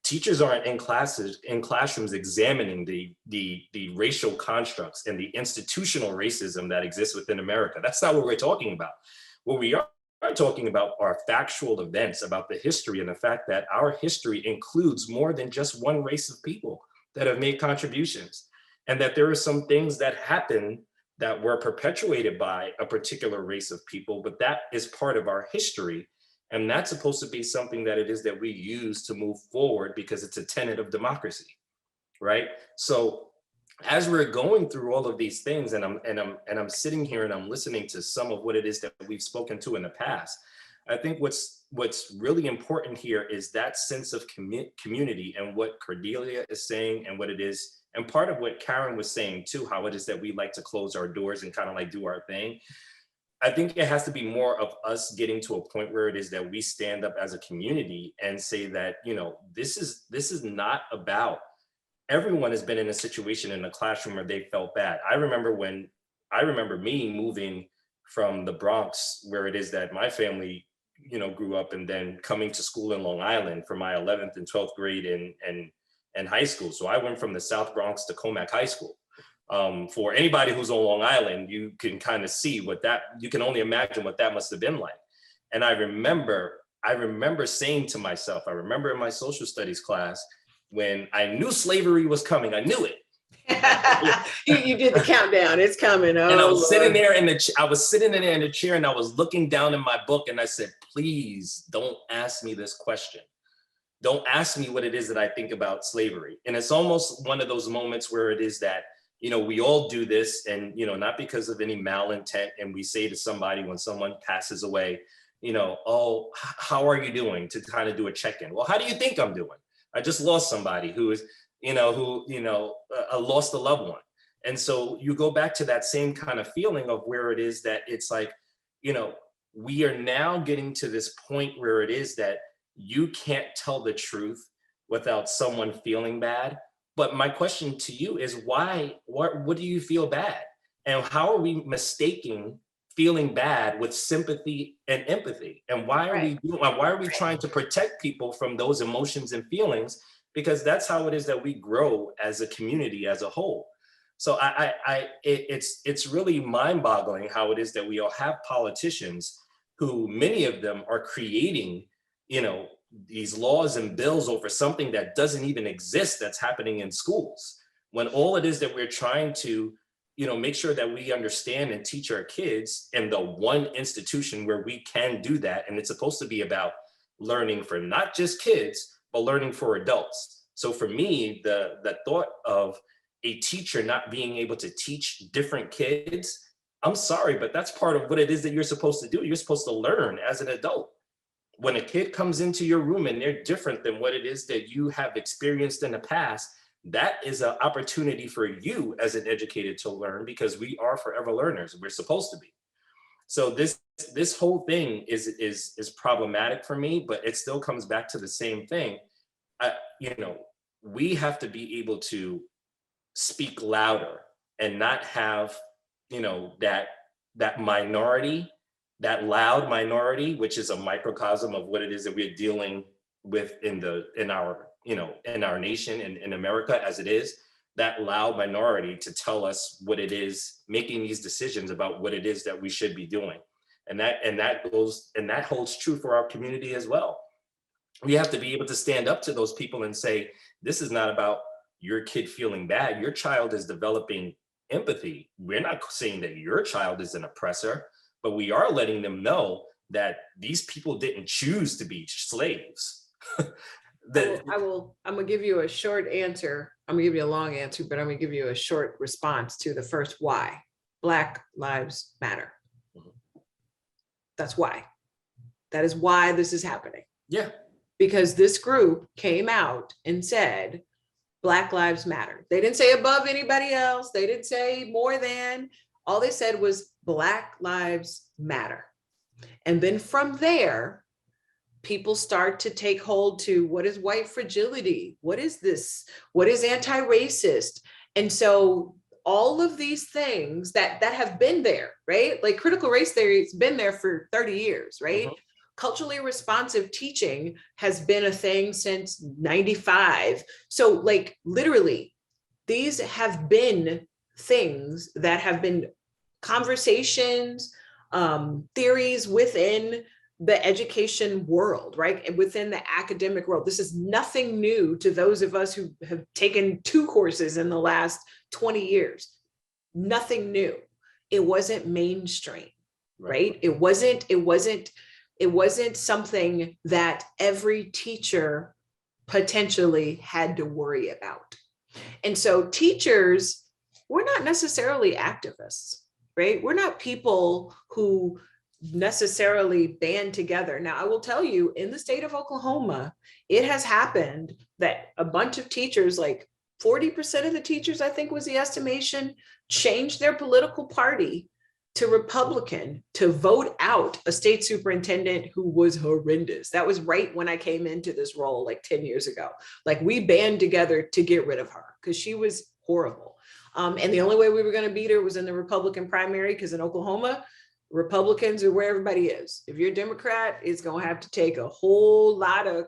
Teachers aren't in classrooms examining the racial constructs and the institutional racism that exists within America. That's not what we're talking about. What we are talking about are factual events about the history, and the fact that our history includes more than just one race of people that have made contributions, and that there are some things that happen that were perpetuated by a particular race of people, but that is part of our history. And that's supposed to be something that it is that we use to move forward, because it's a tenet of democracy, right? So as we're going through all of these things, and I'm sitting here and I'm listening to some of what it is that we've spoken to in the past, I think what's really important here is that sense of community, and what Cordelia is saying, and what it is, and part of what Karen was saying too, how it is that we like to close our doors and kind of like do our thing. I think it has to be more of us getting to a point where it is that we stand up as a community and say that, this is not about, everyone has been in a situation in the classroom where they felt bad. I remember me moving from the Bronx, where it is that my family, grew up, and then coming to school in Long Island for my 11th and 12th grade and high school. So I went from the South Bronx to Comac High School. For anybody who's on Long Island, you can kind of see you can only imagine what that must have been like. And I remember saying to myself, I remember in my social studies class, when I knew slavery was coming, I knew it. You did the countdown, it's coming. And I was sitting there in the chair, and I was looking down in my book, and I said, please don't ask me this question. Don't ask me what it is that I think about slavery. And it's almost one of those moments where it is that, we all do this, and, not because of any malintent. And we say to somebody when someone passes away, oh, how are you doing, to kind of do a check-in. Well, how do you think I'm doing? I just lost somebody who is, lost a loved one. And so you go back to that same kind of feeling of where it is that it's like, we are now getting to this point where it is that you can't tell the truth without someone feeling bad. But my question to you is, why? What do you feel bad? And how are we mistaking feeling bad with sympathy and empathy? And why are we trying to protect people from those emotions and feelings? Because that's how it is that we grow as a community as a whole. So it's really mind-boggling how it is that we all have politicians who, many of them, are creating, these laws and bills over something that doesn't even exist, that's happening in schools, when all it is that we're trying to, make sure that we understand and teach our kids in the one institution where we can do that. And it's supposed to be about learning for not just kids, but learning for adults. So for me, the thought of, a teacher not being able to teach different kids, I'm sorry, but that's part of what it is that you're supposed to do. You're supposed to learn as an adult. When a kid comes into your room and they're different than what it is that you have experienced in the past, that is an opportunity for you as an educator to learn, because we are forever learners. We're supposed to be. So this whole thing is problematic for me, but it still comes back to the same thing. We have to be able to speak louder and not have, that minority, that loud minority, which is a microcosm of what it is that we're dealing with in our nation and in America as it is, that loud minority to tell us what it is, making these decisions about what it is that we should be doing. And that holds true for our community as well. We have to be able to stand up to those people and say, this is not about your kid feeling bad. Your child is developing empathy. We're not saying that your child is an oppressor, but we are letting them know that these people didn't choose to be slaves. I'm gonna give you a short answer. I'm gonna give you a long answer, but I'm gonna give you a short response to the first why. Black Lives Matter. That's why. That is why this is happening. Yeah. Because this group came out and said, Black Lives Matter. They didn't say above anybody else. They didn't say more than. All they said was Black Lives Matter. And then from there, people start to take hold to what is white fragility? What is this? What is anti-racist? And so all of these things that have been there, right? Like critical race theory has been there for 30 years, right? Culturally responsive teaching has been a thing since 95. So like literally, these have been things that have been conversations, theories within the education world, right? And within the academic world. This is nothing new to those of us who have taken 2 courses in the last 20 years. Nothing new. It wasn't mainstream, right? It wasn't something that every teacher potentially had to worry about. And so teachers, we're not necessarily activists, right? We're not people who necessarily band together. Now, I will tell you, in the state of Oklahoma, it has happened that a bunch of teachers, like 40% of the teachers, I think was the estimation, changed their political party to Republican to vote out a state superintendent who was horrendous. That was right when I came into this role like 10 years ago. Like we band together to get rid of her because she was horrible. And the only way we were going to beat her was in the Republican primary, because in Oklahoma, Republicans are where everybody is. If you're a Democrat, it's going to have to take a whole lot of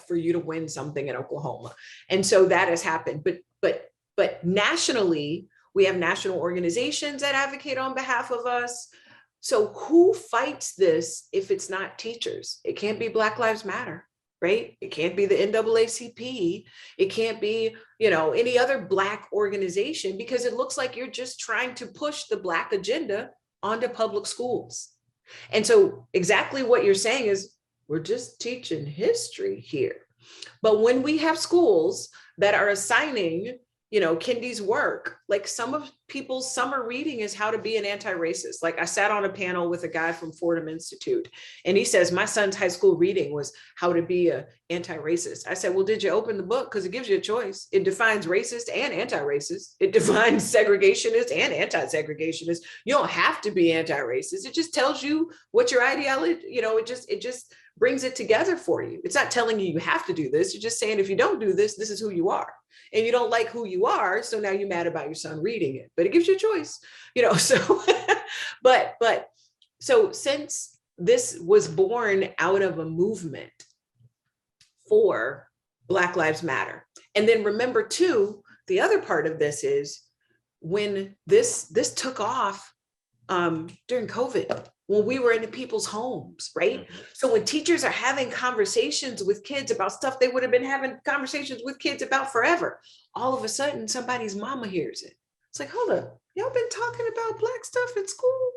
for you to win something in Oklahoma. And so that has happened. But nationally, we have national organizations that advocate on behalf of us. So who fights this if it's not teachers? It can't be Black Lives Matter, right? It can't be the NAACP. It can't be, any other Black organization, because it looks like you're just trying to push the Black agenda onto public schools. And so exactly what you're saying is we're just teaching history here. But when we have schools that are assigning, Kindy's work, like some of people's summer reading is how to be an anti-racist. Like I sat on a panel with a guy from Fordham Institute, and he says, my son's high school reading was how to be an anti-racist. I said, well, did you open the book? Because it gives you a choice. It defines racist and anti-racist. It defines segregationist and anti-segregationist. You don't have to be anti-racist. It just tells you what your ideology, it just brings it together for you. It's not telling you have to do this. You're just saying, if you don't do this, this is who you are. And you don't like who you are, so now you're mad about your son reading it, but it gives you a choice, so, so since this was born out of a movement for Black Lives Matter, and then remember too, the other part of this is when this took off during COVID, when we were in people's homes, right? So when teachers are having conversations with kids about stuff they would have been having conversations with kids about forever, all of a sudden somebody's mama hears it. It's like, hold up, y'all been talking about Black stuff in school?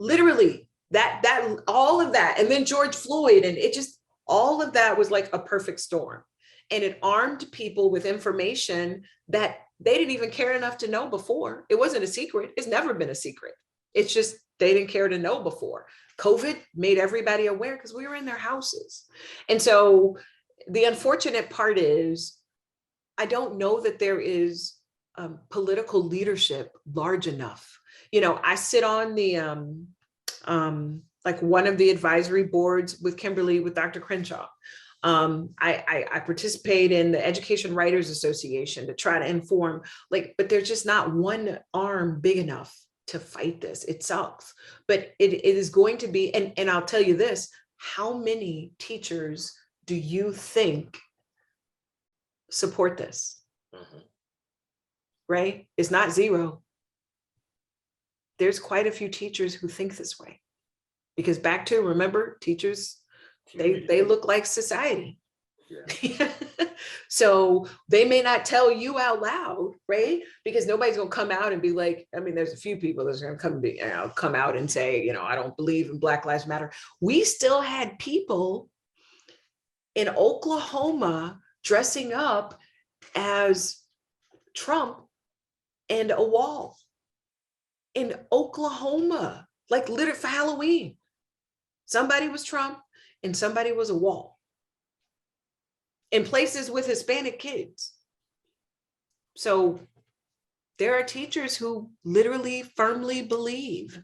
Literally, that all of that, and then George Floyd, and it just, all of that was like a perfect storm. And it armed people with information that they didn't even care enough to know before. It wasn't a secret. It's never been a secret. It's just they didn't care to know before. COVID made everybody aware because we were in their houses. And so the unfortunate part is, I don't know that there is political leadership large enough. You know, I sit on the like one of the advisory boards with Kimberly, with Dr. Crenshaw. I participate in the Education Writers Association to try to inform, like, but there's just not one arm big enough to fight this. It sucks, but it is going to be, and I'll tell you this, how many teachers do you think support this? Mhm. Right? It's not zero. There's quite a few teachers who think this way, because back to, remember, teachers, they look like society. Yeah. So they may not tell you out loud, right? Because nobody's gonna come out and be like, I mean, there's a few people that's gonna come out and say, you know, I don't believe in Black Lives Matter. We still had people in Oklahoma dressing up as Trump and a wall in Oklahoma, like literally for Halloween. Somebody was Trump and somebody was a wall, in places with Hispanic kids. So there are teachers who literally firmly believe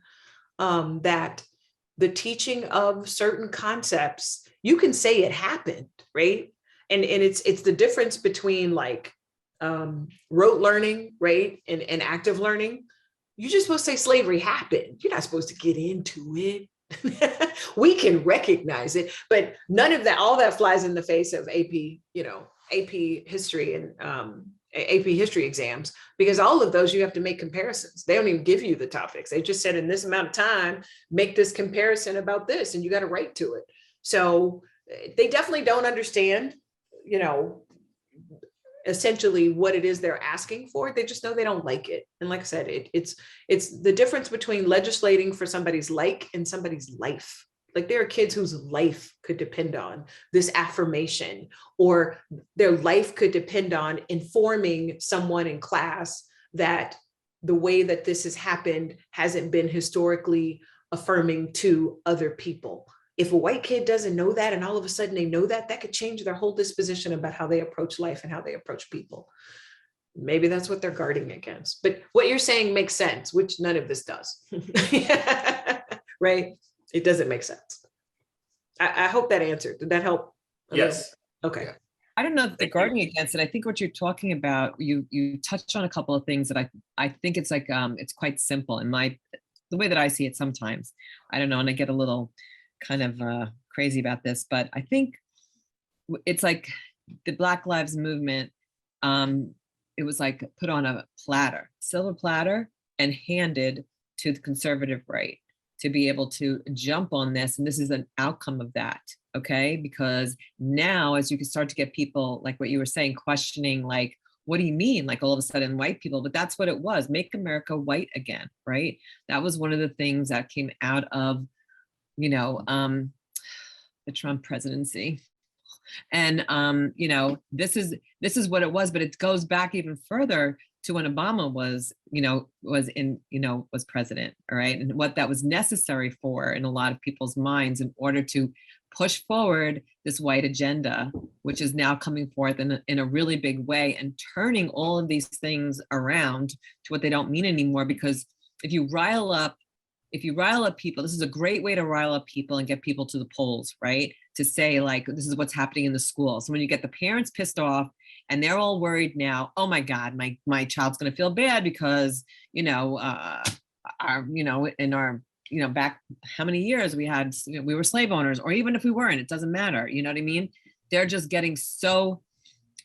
that the teaching of certain concepts, you can say it happened, right? And it's the difference between like rote learning, right? And active learning. You're just supposed to say slavery happened. You're not supposed to get into it. We can recognize it, but none of that, all that flies in the face of AP, you know, AP history and AP history exams, because all of those you have to make comparisons. They don't even give you the topics. They just said in this amount of time, make this comparison about this, and you got to write to it. So they definitely don't understand, you know, essentially what it is they're asking for. They just know they don't like it. And like I said, it's the difference between legislating for somebody's like and somebody's life. Like there are kids whose life could depend on this affirmation, or their life could depend on informing someone in class that the way that this has happened hasn't been historically affirming to other people. If a white kid doesn't know that, and all of a sudden they know that, that could change their whole disposition about how they approach life and how they approach people. Maybe that's what they're guarding against. But what you're saying makes sense, which none of this does. Right? It doesn't make sense. I hope that answered. Did that help? Yes. Okay. Yeah. I don't know if they're guarding against it. I think what you're talking about, you touched on a couple of things that I think it's like it's quite simple in the way that I see it sometimes. I don't know, and I get a little kind of crazy about this, but I think it's like the Black Lives Movement. It was like put on a platter, silver platter, and handed to the conservative right to be able to jump on this. And this is an outcome of that. Okay. Because now, as you can start to get people, like what you were saying, questioning, like, what do you mean? Like all of a sudden white people, but that's what it was. Make America white again. Right. That was one of the things that came out of, you know, the Trump presidency. And, you know, this is what it was, but it goes back even further to when Obama was president. All right. And what that was necessary for in a lot of people's minds in order to push forward this white agenda, which is now coming forth in a really big way and turning all of these things around to what they don't mean anymore. Because if you rile up people, this is a great way to rile up people and get people to the polls, right? To say like, this is what's happening in the school. So when you get the parents pissed off and they're all worried now, oh my God, my child's going to feel bad because, you know, back how many years we had, we were slave owners, or even if we weren't, it doesn't matter. You know what I mean? They're just getting so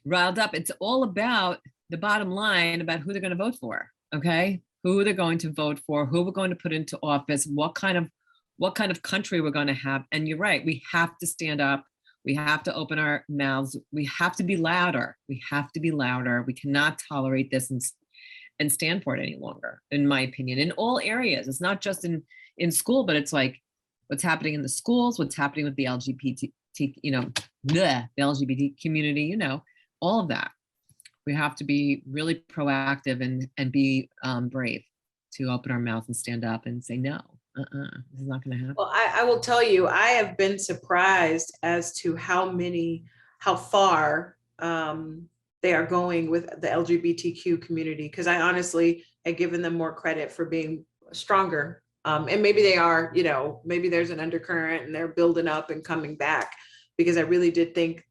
riled up. It's all about the bottom line about who they're going to vote for. Okay. Who they're going to vote for, who we're going to put into office, what kind of country we're going to have. And you're right, we have to stand up. We have to open our mouths. We have to be louder. We have to be louder. We cannot tolerate this and stand for it any longer, in my opinion, in all areas. It's not just in school, but it's like what's happening in the schools, what's happening with the LGBT, the LGBT community, all of that. We have to be really proactive and be brave to open our mouth and stand up and say, no, this is not going to happen. Well, I will tell you, I have been surprised as to how far they are going with the LGBTQ community, because I honestly had given them more credit for being stronger. And maybe they are, maybe there's an undercurrent and they're building up and coming back, because I really did think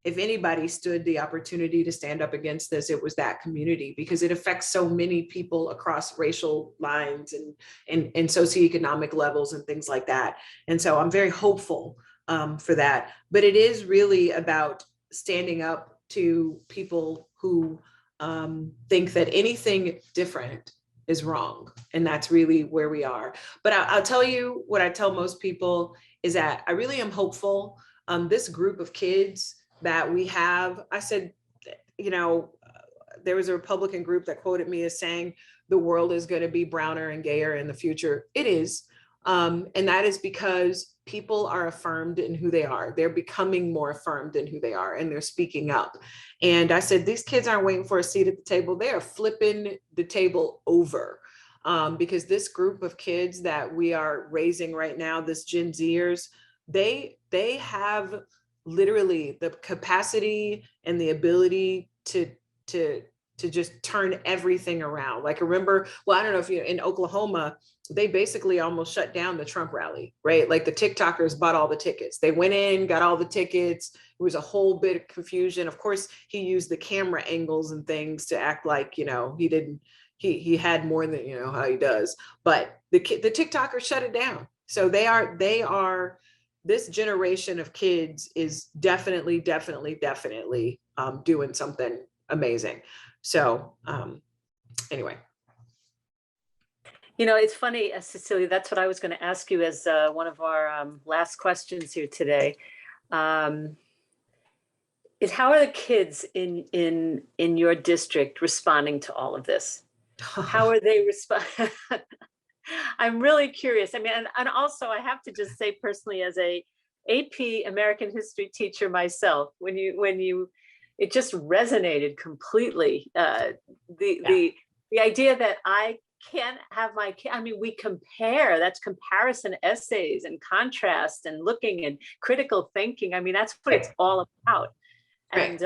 if anybody stood the opportunity to stand up against this, it was that community, because it affects so many people across racial lines and socioeconomic levels and things like that. And so I'm very hopeful for that. But it is really about standing up to people who think that anything different is wrong. And that's really where we are. But I'll tell you what I tell most people is that I really am hopeful. This group of kids that we have, I said, there was a Republican group that quoted me as saying, the world is going to be browner and gayer in the future. It is. And that is because people are affirmed in who they are. They're becoming more affirmed in who they are, and they're speaking up. And I said, these kids aren't waiting for a seat at the table. They are flipping the table over, because this group of kids that we are raising right now, this Gen Zers, they have literally the capacity and the ability to just turn everything around. Like, remember, well, I don't know if in Oklahoma, they basically almost shut down the Trump rally, right? Like the TikTokers bought all the tickets. They went in, got all the tickets. It was a whole bit of confusion. Of course, he used the camera angles and things to act like, he had more than, how he does. But the TikTokers shut it down. So they are, this generation of kids is definitely doing something amazing. So anyway. It's funny, Cecilia, that's what I was going to ask you as one of our last questions here today. Is how are the kids in your district responding to all of this? How are they responding? I'm really curious. I mean, and also I have to just say personally, as a AP American history teacher myself, when it just resonated completely. The idea that I can't have my kid, I mean, we compare, that's comparison essays and contrast and looking and critical thinking. I mean, that's what it's all about. And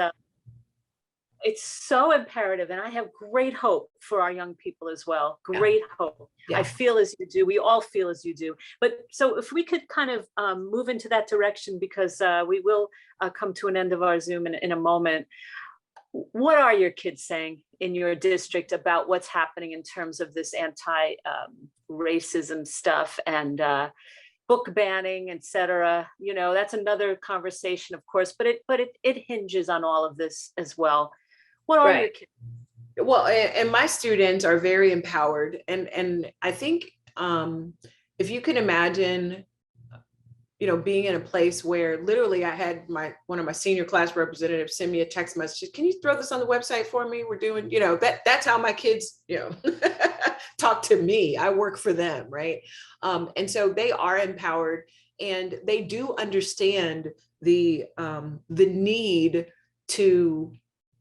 it's so imperative. And I have great hope for our young people as well. Great hope. I feel as you do. We all feel as you do. But so if we could kind of move into that direction, because we will come to an end of our Zoom in a moment. What are your kids saying in your district about what's happening in terms of this anti-racism stuff and book banning, et cetera? That's another conversation, of course, but it hinges on all of this as well. What are your kids? Well, and my students are very empowered. And I think if you can imagine, being in a place where literally I had one of my senior class representatives send me a text message, can you throw this on the website for me? We're doing, that's how my kids, talk to me. I work for them, right? And so they are empowered, and they do understand the need to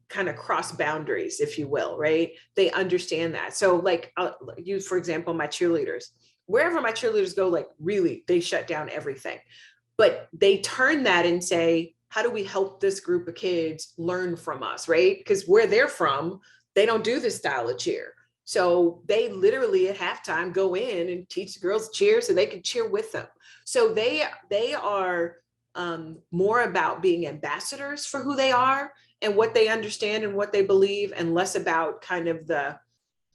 kind of cross boundaries, if you will, right? They understand that. So like you, for example, my cheerleaders, wherever my cheerleaders go, like really, they shut down everything. But they turn that and say, how do we help this group of kids learn from us, right? Because where they're from, they don't do this style of cheer. So they literally at halftime go in and teach the girls cheer so they can cheer with them. So they are more about being ambassadors for who they are and what they understand and what they believe, and less about kind of the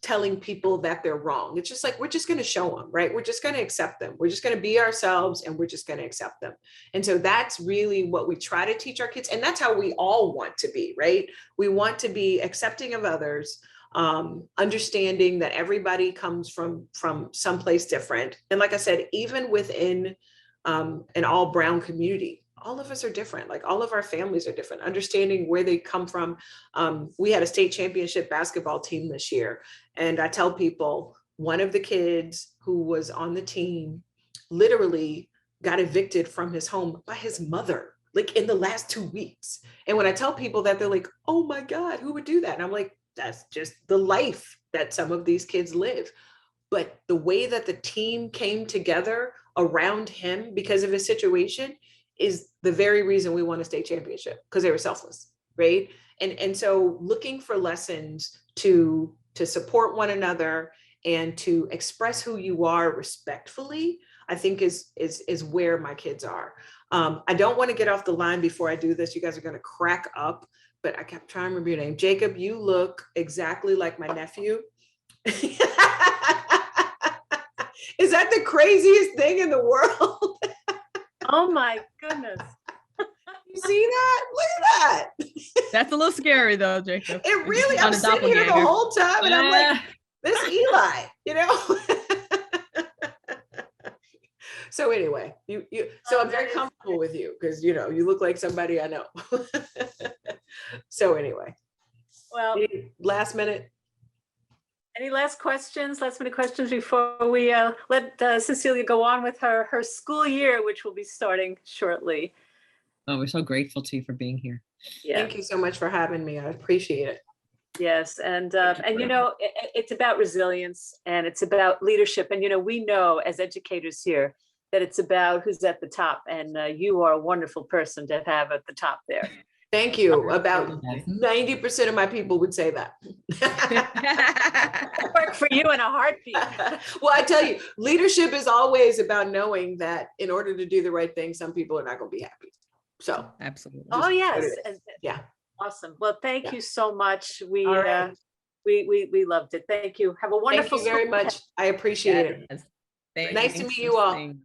telling people that they're wrong. It's just like, we're just going to show them, right? We're just going to accept them. We're just going to be ourselves, and we're just going to accept them. And so that's really what we try to teach our kids. And that's how we all want to be, right? We want to be accepting of others, understanding that everybody comes from someplace different. And like I said, even within an all brown community, all of us are different. Like all of our families are different, understanding where they come from. We had a state championship basketball team this year. And I tell people, one of the kids who was on the team literally got evicted from his home by his mother. like in the last 2 weeks. And when I tell people that, they're like, oh my God, who would do that? And I'm like, that's just the life that some of these kids live. But the way that the team came together around him because of his situation is the very reason we won a state championship, because they were selfless, right? And so looking for lessons to support one another and to express who you are respectfully, I think is where my kids are. I don't want to get off the line before I do this. You guys are going to crack up, but I kept trying to remember your name. Jacob, you look exactly like my nephew. Is that the craziest thing in the world? Oh my goodness. You see that? Look at that. That's a little scary though, Jacob. It really, Found I'm a sitting here the doppelganger. whole time and I'm like, this Eli, you know? So anyway, so I'm very comfortable with you because, you know, you look like somebody I know. So anyway, Well, last minute. any last questions, last minute questions before we let Cecilia go on with her school year, which will be starting shortly. Oh, we're so grateful to you for being here. Yeah. Thank you so much for having me. I appreciate it. Yes, and you know, it's about resilience and it's about leadership. And you know, we know as educators here that it's about who's at the top, and you are a wonderful person to have at the top there. Thank you. About 90% of my people would say that. Work for you in a heartbeat. Well, I tell you, leadership is always about knowing that in order to do the right thing, some people are not going to be happy. So, Absolutely. Oh yes, yeah. awesome. Well, thank Yeah. you so much. We All right. we loved it. Thank you. Have a wonderful Thank you very school. much. I appreciate it. Yes. Nice to meet Thanks you for all. staying.